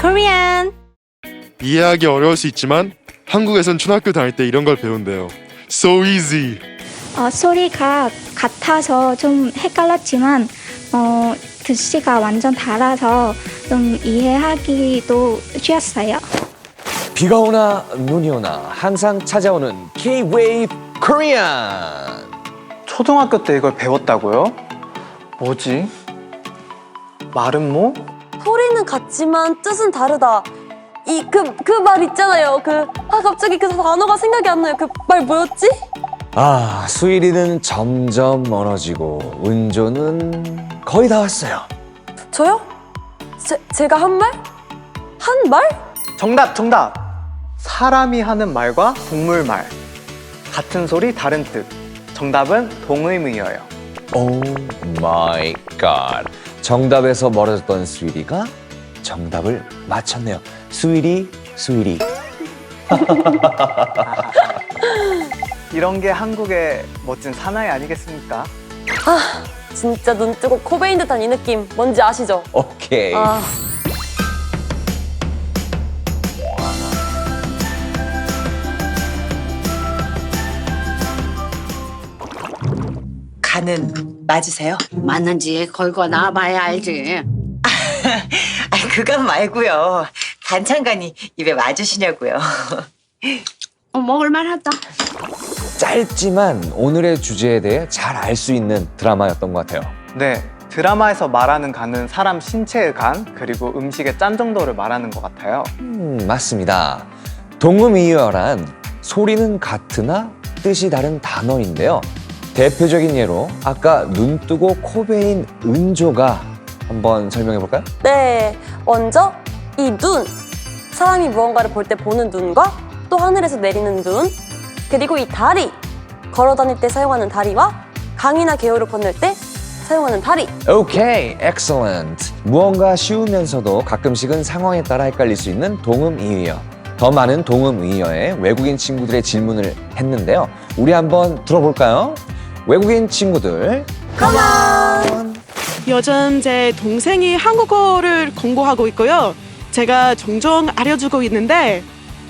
Korean. 이해하기 어려울 수 있지만 한국에선 초등학교 다닐 때 이런 걸 배운대요. So easy. 소리가 같아서 좀 헷갈렸지만 글씨가 완전 달라서 좀 이해하기도 쉬웠어요. 비가 오나 눈이 오나 항상 찾아오는 K-Wave Korean. 초등학교 때 이걸 배웠다고요? 뭐지? 마름모? 소리는 같지만 뜻은 다르다. 그 말 있잖아요. 갑자기 그 단어가 생각이 안 나요. 그 말 뭐였지? 수일이는 점점 멀어지고 은조는 거의 다 왔어요. 저요? 제가 한 말? 한 말? 정답! 사람이 하는 말과 동물 말. 같은 소리 다른 뜻. 정답은 동의미어예요. 오 마이 갓. 정답에서 멀어졌던 수일이가 정답을 맞췄네요. 수일이. 이런 게 한국의 멋진 사나이 아니겠습니까? 진짜 눈 뜨고 코 베인 듯한 이 느낌 뭔지 아시죠? 오케이. 간은 맞으세요? 맞는지 걸고 나와봐야 알지. 그건 말고요. 단창간이 입에 맞으시냐고요. 먹을만하다. 짧지만 오늘의 주제에 대해 잘 알 수 있는 드라마였던 것 같아요. 네, 드라마에서 말하는 간은 사람 신체의 간, 그리고 음식의 짠 정도를 말하는 것 같아요. 맞습니다. 동음이어란 소리는 같으나 뜻이 다른 단어인데요. 대표적인 예로 아까 눈 뜨고 코 베인 은조가 한번 설명해 볼까요? 네, 먼저 이 눈. 사람이 무언가를 볼 때 보는 눈과 또 하늘에서 내리는 눈. 그리고 이 다리. 걸어 다닐 때 사용하는 다리와 강이나 개울을 건널 때 사용하는 다리. 오케이, excellent. 무언가 쉬우면서도 가끔씩은 상황에 따라 헷갈릴 수 있는 동음이어. 더 많은 동음이어에 외국인 친구들의 질문을 했는데요. 우리 한번 들어볼까요? 외국인 친구들. Come on! 요즘 제 동생이 한국어를 공부하고 있고요. 제가 종종 알려주고 있는데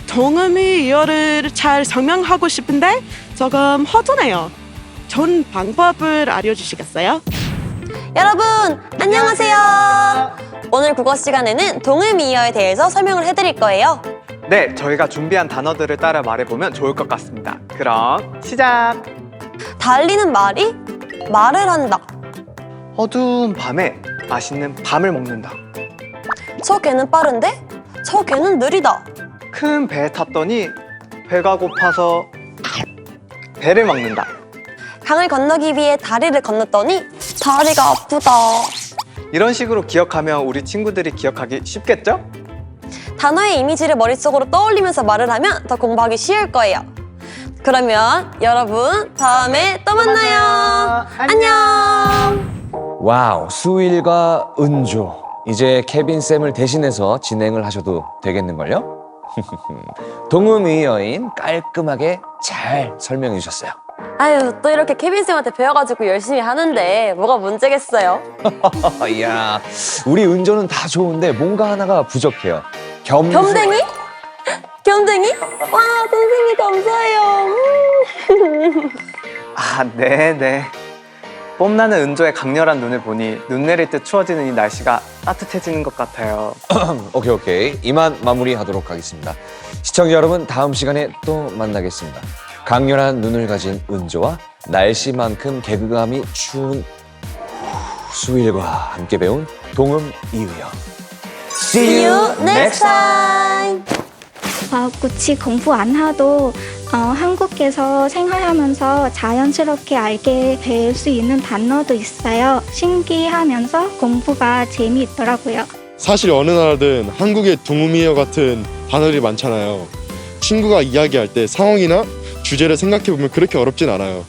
동음이어를 잘 설명하고 싶은데 조금 허전해요. 좋은 방법을 알려주시겠어요? 여러분, 안녕하세요. 오늘 국어 시간에는 동음이어에 대해서 설명을 해드릴 거예요. 네, 저희가 준비한 단어들을 따라 말해보면 좋을 것 같습니다. 그럼 시작! 달리는 말이 말을 한다. 어두운 밤에 맛있는 밤을 먹는다. 저 개는 빠른데 저 개는 느리다. 큰 배에 탔더니 배가 고파서 배를 먹는다. 강을 건너기 위해 다리를 건넜더니 다리가 아프다. 이런 식으로 기억하면 우리 친구들이 기억하기 쉽겠죠? 단어의 이미지를 머릿속으로 떠올리면서 말을 하면 더 공부하기 쉬울 거예요. 그러면 여러분 다음에 또 만나요. 안녕. 와우, 수일과 은조. 이제 케빈 쌤을 대신해서 진행을 하셔도 되겠는걸요? 동음이어인 깔끔하게 잘 설명해 주셨어요. 아유, 또 이렇게 케빈 쌤한테 배워가지고 열심히 하는데 뭐가 문제겠어요? 이야, 우리 은조는 다 좋은데 뭔가 하나가 부족해요. 겸댕이? 겸댕이? 와, 선생님 감사해요. 네네. 뽐나는 은조의 강렬한 눈을 보니 눈 내릴 때 추워지는 이 날씨가 따뜻해지는 것 같아요. 오케이. 이만 마무리하도록 하겠습니다. 시청자 여러분, 다음 시간에 또 만나겠습니다. 강렬한 눈을 가진 은조와 날씨만큼 개그감이 추운 수일과 함께 배운 동음이어요. See you next time. 굳이 공부 안 해도 한국에서 생활하면서 자연스럽게 알게 될 수 있는 단어도 있어요. 신기하면서 공부가 재미있더라고요. 사실 어느 나라든 한국의 동음이어 같은 단어들이 많잖아요. 친구가 이야기할 때 상황이나 주제를 생각해보면 그렇게 어렵진 않아요.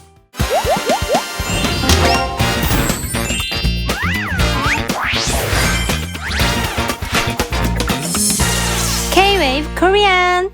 K-Wave Korean.